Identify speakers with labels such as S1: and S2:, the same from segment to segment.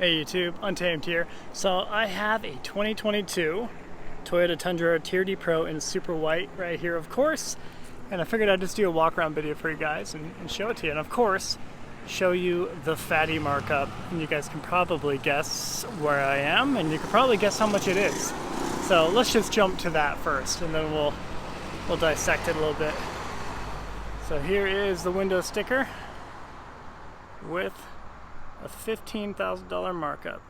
S1: Hey YouTube, Untamed here. So I have a 2022 Toyota Tundra TRD Pro in super white right here, of course. And I figured I'd just do a walk around video for you guys and show it to you. And of course, show you the fatty markup. And you guys can probably guess where I am, and you can probably guess how much it is. So let's just jump to that first, and then we'll dissect it a little bit. So here is the window sticker with a $15,000 markup.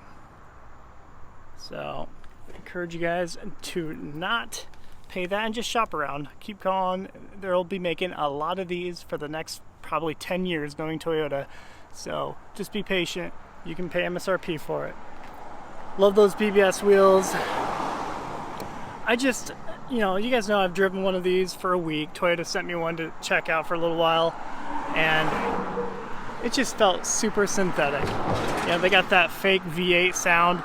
S1: So I encourage you guys to not pay that and just shop around. Keep going. They'll be making a lot of these for the next probably 10 years knowing Toyota. So just be patient. You can pay MSRP for it. Love those BBS wheels. I just, you guys know I've driven one of these for a week. Toyota sent me one to check out for a little while, and it just felt super synthetic. They got that fake V8 sound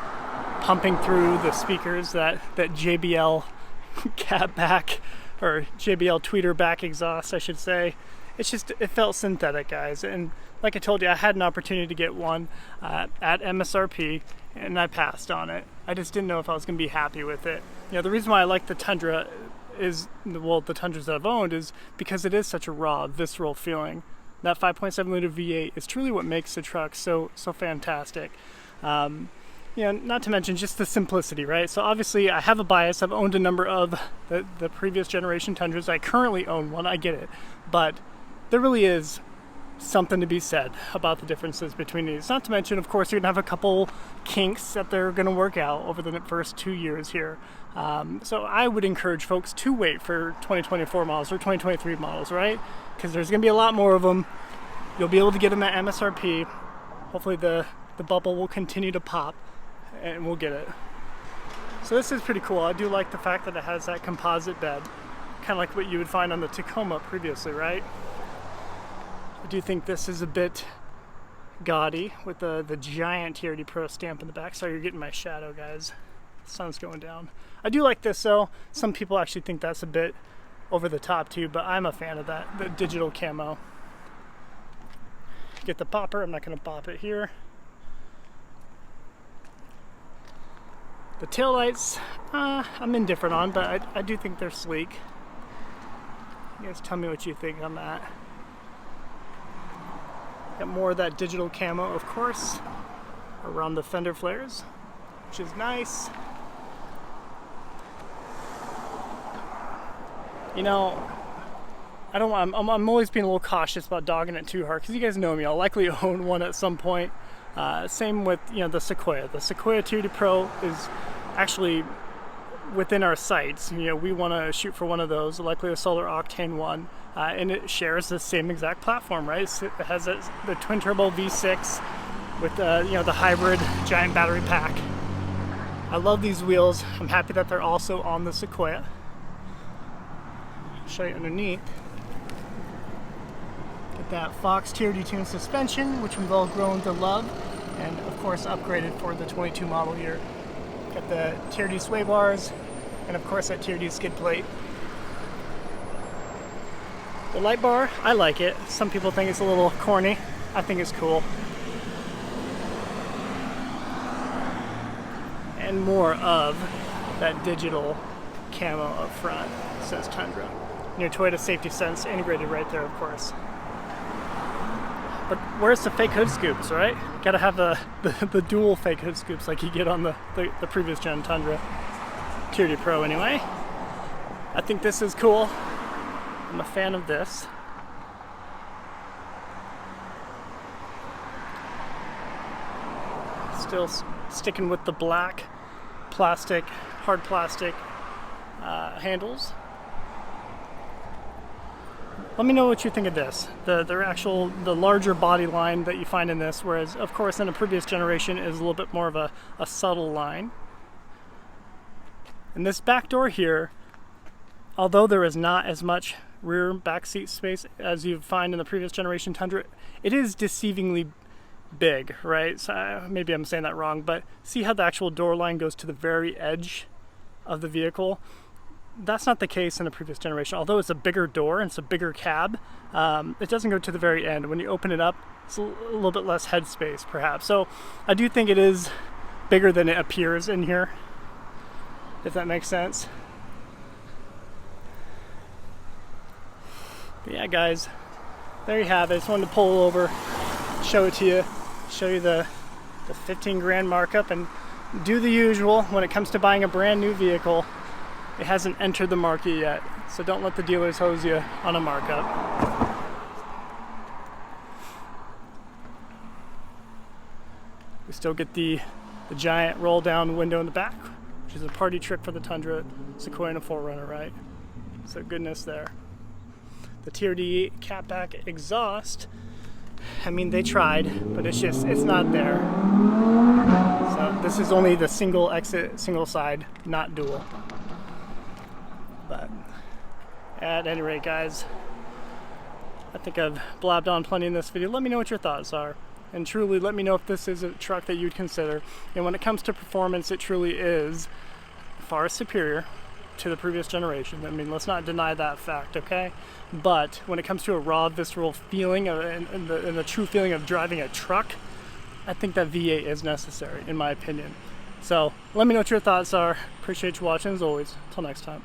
S1: pumping through the speakers, that JBL cab back, or JBL tweeter back exhaust, I should say. It felt synthetic, guys. And like I told you, I had an opportunity to get one at MSRP, and I passed on it. I just didn't know if I was going to be happy with it. The reason why I like the Tundra is, well, the Tundras that I've owned, is because it is such a raw, visceral feeling. That 5.7 liter V8 is truly what makes the truck so fantastic. Not to mention just the simplicity, right? So obviously I have a bias. I've owned a number of the previous generation Tundras. I currently own one, I get it. But there really is something to be said about the differences between these. Not to mention, of course, you're gonna have a couple kinks that they're gonna work out over the first 2 years here. So I would encourage folks to wait for 2024 models or 2023 models, right? Because there's gonna be a lot more of them. You'll be able to get them at MSRP. Hopefully the bubble will continue to pop, and we'll get it. So this is pretty cool. I do like the fact that it has that composite bed, kind of like what you would find on the Tacoma previously, right? I do think this is a bit gaudy with the giant TRD Pro stamp in the back. Sorry, you're getting my shadow, guys. The sun's going down. I do like this though. Some people actually think that's a bit over the top too, but I'm a fan of that, the digital camo. Get the popper. I'm not going to pop it here. The taillights, I'm indifferent on, but I do think they're sleek. You guys tell me what you think on that. Got more of that digital camo, of course, around the fender flares, which is nice. I'm always being a little cautious about dogging it too hard, because you guys know me. I'll likely own one at some point. Same with the Sequoia. The Sequoia TRD Pro is actually within our sights. We want to shoot for one of those, likely a solar octane one, and it shares the same exact platform, right? It has the twin turbo V6 with the hybrid giant battery pack. I love these wheels. I'm happy that they're also on the Sequoia. Show you underneath. Get that Fox TRD Tune suspension, which we've all grown to love, and of course upgraded for the 22 model year. Got the TRD sway bars, and of course that TRD skid plate. The light bar, I like it. Some people think it's a little corny. I think it's cool. And more of that digital camo up front. It says Tundra. Your Toyota Safety Sense integrated right there, of course. But where's the fake hood scoops, right? Gotta have the dual fake hood scoops like you get on the previous gen Tundra. TRD Pro anyway. I think this is cool. I'm a fan of this. Still sticking with the black plastic, hard plastic handles. Let me know what you think of this. The larger body line that you find in this, whereas of course in a previous generation is a little bit more of a subtle line. And this back door here, although there is not as much rear back seat space as you find in the previous generation Tundra, it is deceivingly big, right? So maybe I'm saying that wrong, but see how the actual door line goes to the very edge of the vehicle? That's not the case in the previous generation. Although it's a bigger door and it's a bigger cab, it doesn't go to the very end. When you open it up, it's a little bit less headspace perhaps. So I do think it is bigger than it appears in here, if that makes sense. But yeah guys, there you have it. I just wanted to pull over, show it to you, show you the 15 grand markup, and do the usual when it comes to buying a brand new vehicle. It hasn't entered the market yet, so don't let the dealers hose you on a markup. We still get the giant roll down window in the back, which is a party trick for the Tundra, Sequoia and a 4Runner, right? So goodness there. The TRD catback exhaust, I mean they tried, but it's not there. So this is only the single exit, single side, not dual. But at any rate guys, I think I've blabbed on plenty in this video. Let me know what your thoughts are. And truly let me know if this is a truck that you'd consider. And when it comes to performance, it truly is far superior to the previous generation. I mean, let's not deny that fact, okay? But when it comes to a raw, visceral feeling and the true feeling of driving a truck, I think that V8 is necessary, in my opinion. So let me know what your thoughts are. Appreciate you watching as always. Until next time.